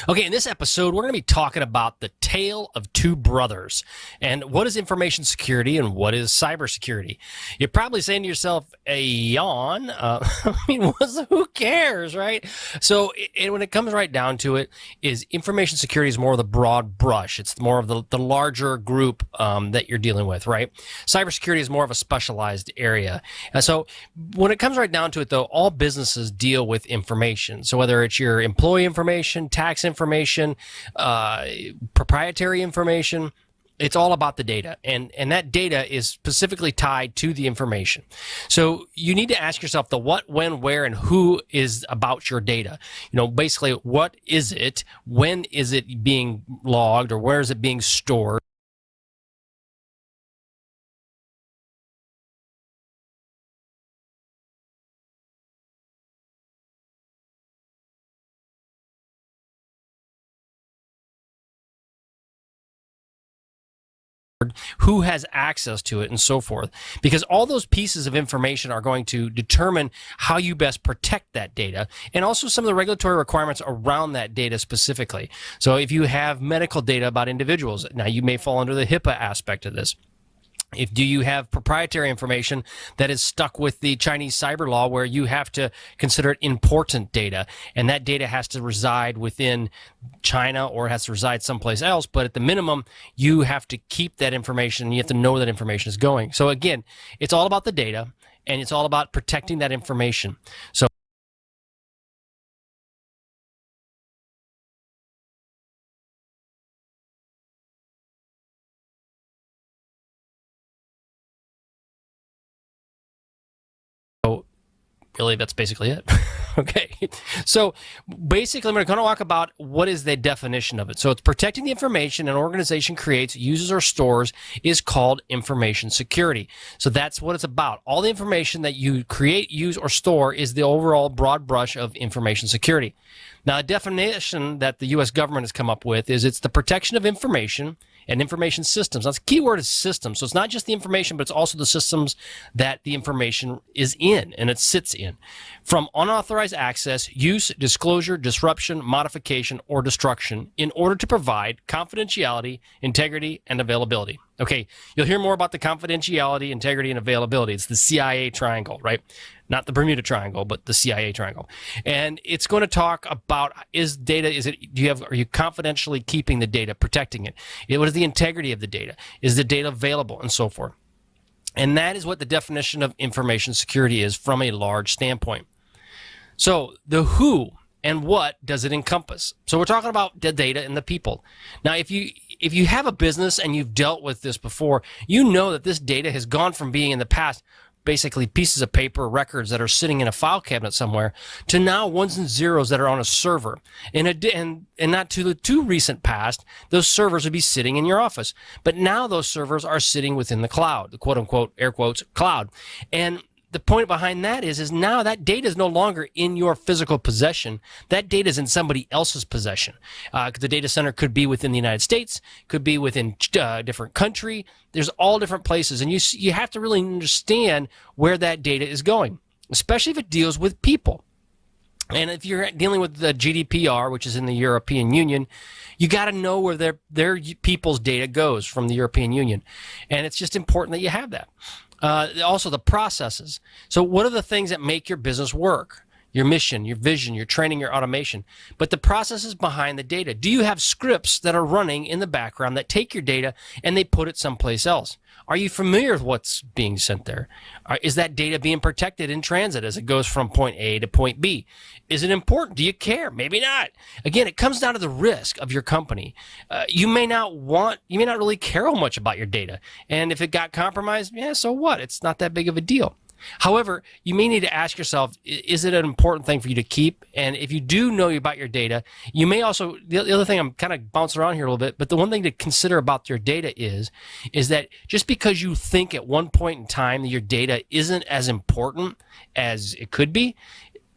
Okay, in this episode, we're going to be talking about the tale of two brothers and what is information security and what is cybersecurity. You're probably saying to yourself, a yawn. I mean, who cares, right? So, when it comes right down to it, is information security is more of the broad brush. It's more of the larger group that you're dealing with, right? Cybersecurity is more of a specialized area. And so, when it comes right down to it, though, all businesses deal with information. So, whether it's your employee information, tax information, proprietary information, it's all about the data. And that data is specifically tied to the information. So you need to ask yourself the what, when, where, and who is about your data. You know, basically, what is it? When is it being logged, or where is it being stored? Who has access to it, and so forth, because all those pieces of information are going to determine how you best protect that data, and also some of the regulatory requirements around that data specifically. So if you have medical data about individuals, now you may fall under the HIPAA aspect of this. Do you have proprietary information that is stuck with the Chinese cyber law, where you have to consider it important data, and that data has to reside within China or it has to reside someplace else, but at the minimum, you have to keep that information. You have to know where that information is going. So again, it's all about the data, and it's all about protecting that information. So really, that's basically it. Okay. So basically, we're going to talk about what is the definition of it. So it's protecting the information an organization creates, uses, or stores is called information security. So that's what it's about. All the information that you create, use, or store is the overall broad brush of information security. Now, a definition that the U.S. government has come up with is it's the protection of information and information systems. Now, the key word is systems. So it's not just the information, but it's also the systems that the information is in and it sits in. From unauthorized access, use, disclosure, disruption, modification, or destruction in order to provide confidentiality, integrity, and availability. Okay, you'll hear more about the confidentiality, integrity, and availability. It's the CIA triangle, right? Not the Bermuda Triangle, but the CIA triangle. And it's going to talk about, are you confidentially keeping the data, protecting it? What is the integrity of the data? Is the data available, and so forth? And that is what the definition of information security is from a large standpoint. So the who and what does it encompass? So we're talking about the data and the people. Now, if you have a business and you've dealt with this before, you know that this data has gone from being in the past basically pieces of paper, records that are sitting in a file cabinet somewhere, to now ones and zeros that are on a server. And not to the too recent past, those servers would be sitting in your office. But now those servers are sitting within the cloud, the quote unquote, air quotes, cloud. And the point behind that is now that data is no longer in your physical possession. That data is in somebody else's possession. The data center could be within the United States, could be within a different country. There's all different places, and you have to really understand where that data is going, especially if it deals with people. And if you're dealing with the GDPR, which is in the European Union, you got to know where their people's data goes from the European Union. And it's just important that you have that. Also, the processes. So what are the things that make your business work? Your mission, your vision, your training, your automation. But the processes behind the data. Do you have scripts that are running in the background that take your data and they put it someplace else? Are you familiar with what's being sent there? Is that data being protected in transit as it goes from point A to point B? Is it important? Do you care? Maybe not. Again, it comes down to the risk of your company. You may not really care how much about your data. And if it got compromised, yeah, so what? It's not that big of a deal. However, you may need to ask yourself, is it an important thing for you to keep? And if you do know about your data, you may also, the other thing, I'm kind of bouncing around here a little bit, but the one thing to consider about your data is that just because you think at one point in time that your data isn't as important as it could be,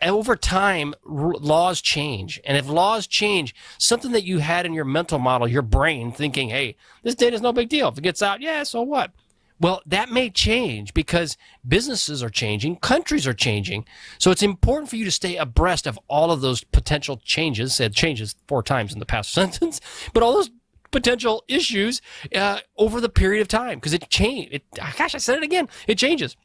over time, laws change. And if laws change, something that you had in your mental model, your brain thinking, hey, this data is no big deal. If it gets out, yeah, so what? Well, that may change because businesses are changing, countries are changing. So it's important for you to stay abreast of all of those potential changes. Said changes 4 times in the past sentence, but all those potential issues over the period of time, because it changed. Gosh, I said it again. It changes.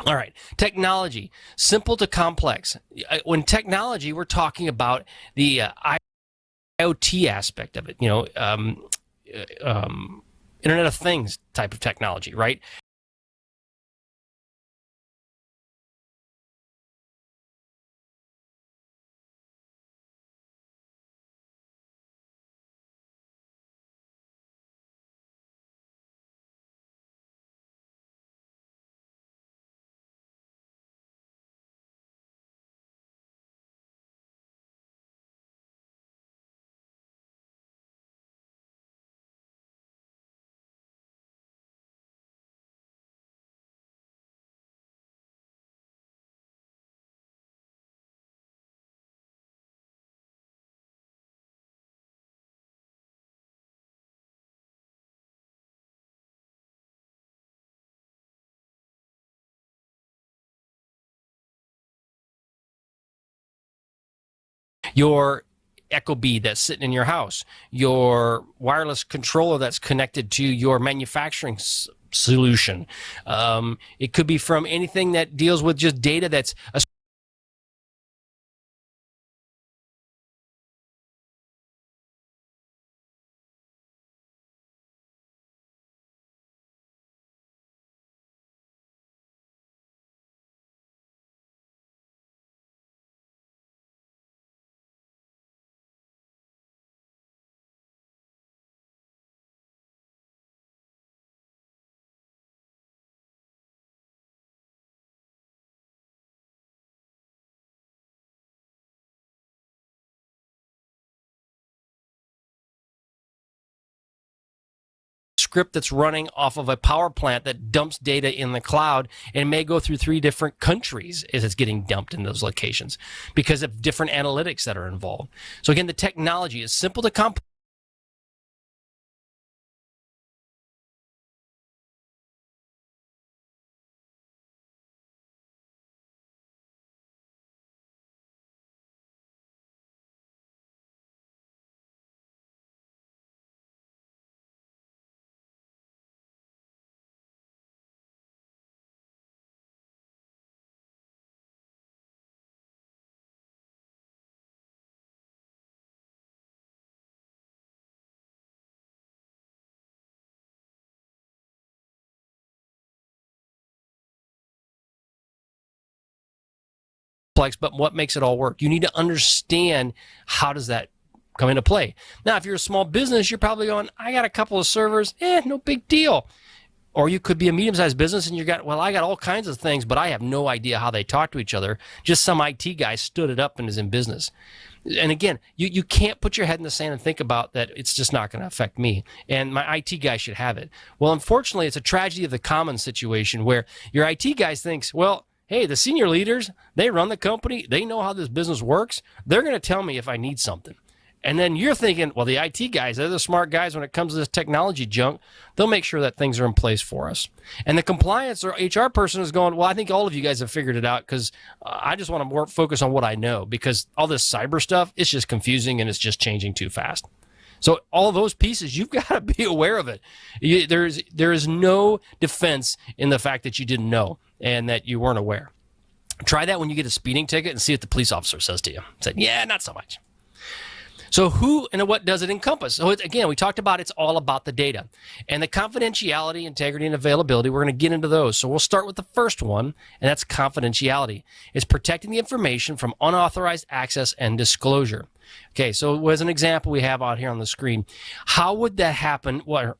All right. Technology, simple to complex. When technology, we're talking about the IoT aspect of it, Internet of Things type of technology, right? Your Ecobee that's sitting in your house, your wireless controller that's connected to your manufacturing solution. It could be from anything that deals with just data that's a script that's running off of a power plant that dumps data in the cloud, and it may go through 3 different countries as it's getting dumped in those locations because of different analytics that are involved. So again, the technology is simple to complex. But what makes it all work? You need to understand how does that come into play. Now, if you're a small business, you're probably going, I got a couple of servers, no big deal. Or you could be a medium-sized business and I got all kinds of things, but I have no idea how they talk to each other. Just some IT guy stood it up and is in business. And again, you can't put your head in the sand and think about that it's just not going to affect me. And my IT guy should have it. Well, unfortunately, it's a tragedy of the commons situation where your IT guy thinks, well, Hey, the senior leaders, they run the company. They know how this business works. They're going to tell me if I need something. And then you're thinking, well, the IT guys, they're the smart guys when it comes to this technology junk. They'll make sure that things are in place for us. And the compliance or HR person is going, well, I think all of you guys have figured it out because I just want to more focus on what I know because all this cyber stuff, it's just confusing and it's just changing too fast. So all those pieces, you've got to be aware of it. There is no defense in the fact that you didn't know and that you weren't aware. Try that when you get a speeding ticket and see what the police officer says to you. Said, yeah, not so much. So who and what does it encompass? So again, we talked about it's all about the data and the confidentiality, integrity, and availability. We're going to get into those. So we'll start with the first one, and that's confidentiality. It's protecting the information from unauthorized access and disclosure. Okay, so as an example we have out here on the screen, how would that happen? What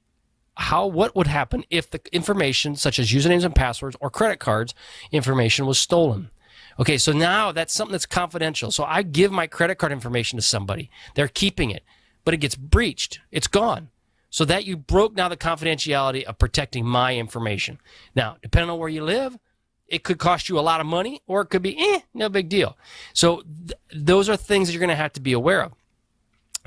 would happen if the information such as usernames and passwords or credit cards information was stolen? Okay, so now that's something that's confidential. So I give my credit card information to somebody. They're keeping it, but it gets breached. It's gone. So that you broke now the confidentiality of protecting my information. Now, depending on where you live, it could cost you a lot of money or it could be, no big deal. So those are things that you're going to have to be aware of.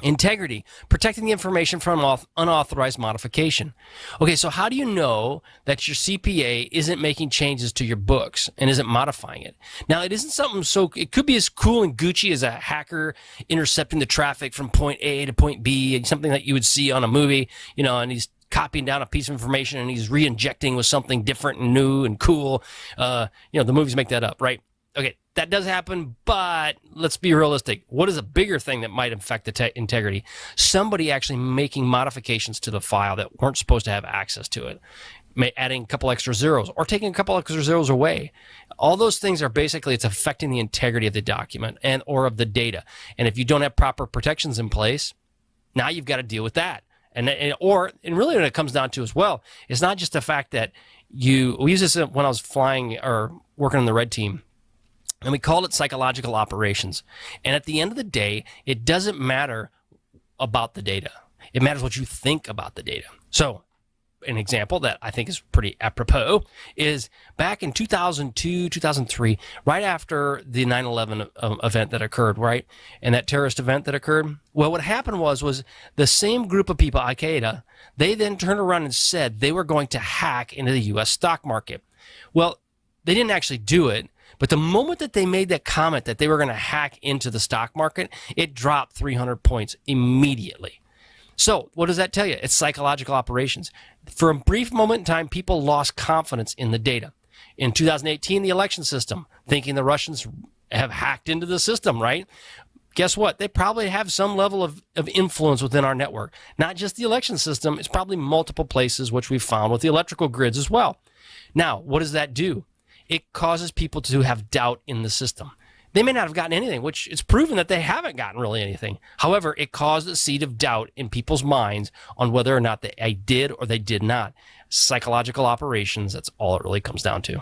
Integrity, protecting the information from unauthorized modification. Okay, so how do you know that your CPA isn't making changes to your books and isn't modifying it? Now, it isn't something so, it could be as cool and Gucci as a hacker intercepting the traffic from point A to point B, something that you would see on a movie, and he's copying down a piece of information and he's re-injecting with something different and new and cool. The movies make that up, right? Okay, that does happen, but let's be realistic. What is a bigger thing that might affect the integrity? Somebody actually making modifications to the file that weren't supposed to have access to it, adding a couple extra zeros or taking a couple extra zeros away. All those things are basically, it's affecting the integrity of the document and or of the data. And if you don't have proper protections in place, now you've got to deal with that. And really what it comes down to as well, it's not just the fact that we use this when I was flying or working on the red team. And we call it psychological operations. And at the end of the day, it doesn't matter about the data. It matters what you think about the data. So an example that I think is pretty apropos is back in 2002, 2003, right after the 9/11 event that occurred, right? And that terrorist event that occurred. Well, what happened was the same group of people, Al-Qaeda, they then turned around and said they were going to hack into the U.S. stock market. Well, they didn't actually do it. But the moment that they made that comment that they were going to hack into the stock market, it dropped 300 points immediately. So what does that tell you? It's psychological operations. For a brief moment in time, people lost confidence in the data. In 2018, the election system, thinking the Russians have hacked into the system, right? Guess what? They probably have some level of influence within our network. Not just the election system, it's probably multiple places, which we've found with the electrical grids as well. Now, what does that do? It causes people to have doubt in the system. They may not have gotten anything, which it's proven that they haven't gotten really anything. However, it caused a seed of doubt in people's minds on whether or not they did or they did not. Psychological operations, that's all it really comes down to.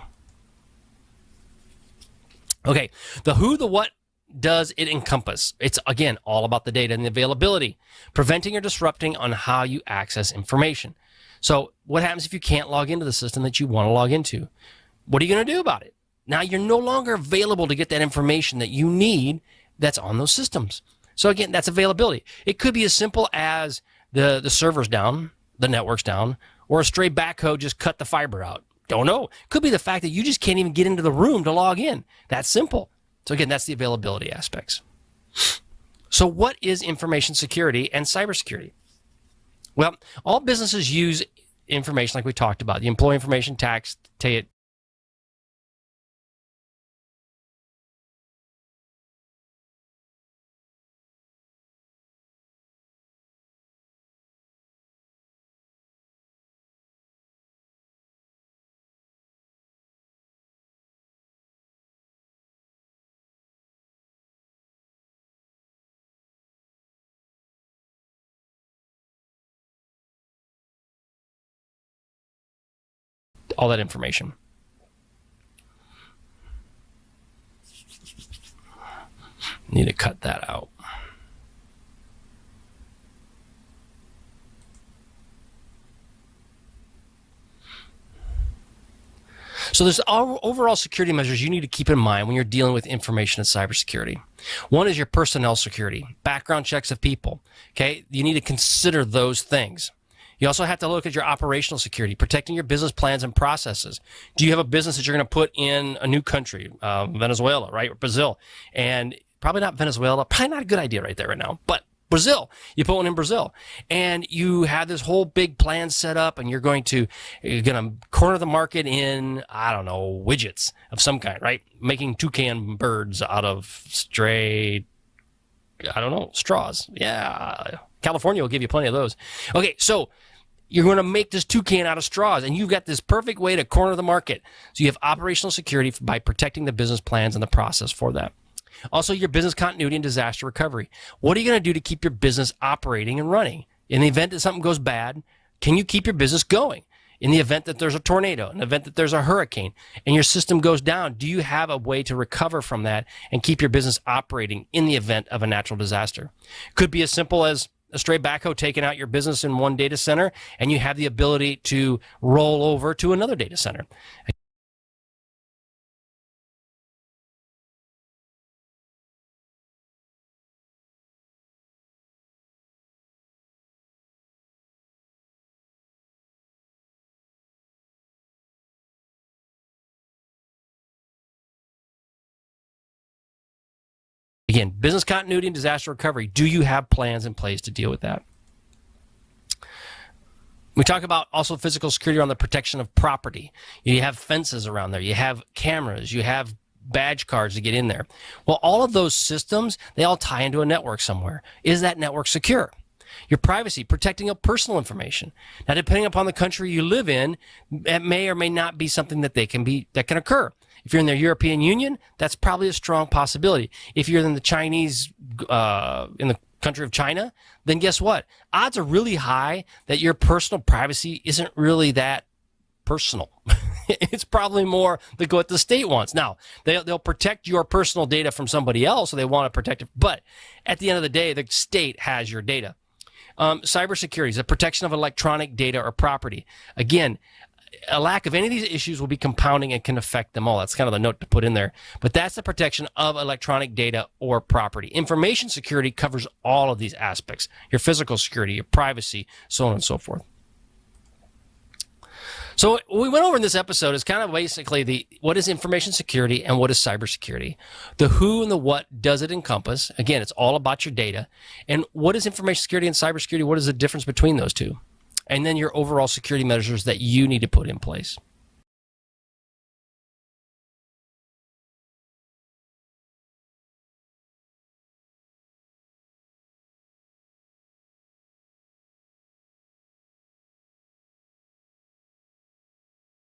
Okay, the who, the what does it encompass? It's, again, all about the data and the availability, preventing or disrupting on how you access information. So what happens if you can't log into the system that you want to log into? What are you going to do about it? Now you're no longer available to get that information that you need that's on those systems. So again, that's availability. It could be as simple as the server's down, the network's down, or a stray backhoe just cut the fiber out. Don't know. Could be the fact that you just can't even get into the room to log in. That's simple. So again, that's the availability aspects. So what is information security and cybersecurity? Well, all businesses use information like we talked about, the employee information tax, all that information. Need to cut that out. So there's overall security measures you need to keep in mind when you're dealing with information and cybersecurity. One is your personnel security, background checks of people. Okay, you need to consider those things. You also have to look at your operational security, protecting your business plans and processes. Do you have a business that you're going to put in a new country, Venezuela, right, or Brazil? And probably not Venezuela, probably not a good idea right there right now, but Brazil, you put one in Brazil, and you have this whole big plan set up, and you're going to corner the market in, I don't know, widgets of some kind, right? Making toucan birds out of stray, I don't know, straws. Yeah, California will give you plenty of those. Okay, so you're going to make this toucan out of straws, and you've got this perfect way to corner the market. So you have operational security by protecting the business plans and the process for that. Also, your business continuity and disaster recovery. What are you going to do to keep your business operating and running? In the event that something goes bad, can you keep your business going? In the event that there's a tornado, in the event that there's a hurricane, and your system goes down, do you have a way to recover from that and keep your business operating in the event of a natural disaster? Could be as simple as a stray backhoe taking out your business in one data center, and you have the ability to roll over to another data center. Again, business continuity and disaster recovery. Do you have plans in place to deal with that? We talk about also physical security around the protection of property. You have fences around there. You have cameras. You have badge cards to get in there. Well, all of those systems, they all tie into a network somewhere. Is that network secure? Your privacy, protecting of personal information. Now, depending upon the country you live in, it may or may not be something that can occur. If you're in the European Union, that's probably a strong possibility. If you're in the in the country of China, then guess what? Odds are really high that your personal privacy isn't really that personal. It's probably more what the state wants. Now, they'll protect your personal data from somebody else, so they want to protect it. But at the end of the day, the state has your data. Cybersecurity is the protection of electronic data or property. Again, a lack of any of these issues will be compounding and can affect them all. That's kind of the note to put in there. But that's the protection of electronic data or property. Information security covers all of these aspects. Your physical security, your privacy, so on and so forth. So what we went over in this episode is kind of basically what is information security and what is cybersecurity. The who and the what does it encompass. Again, it's all about your data. And what is information security and cybersecurity? What is the difference between those two? And then your overall security measures that you need to put in place.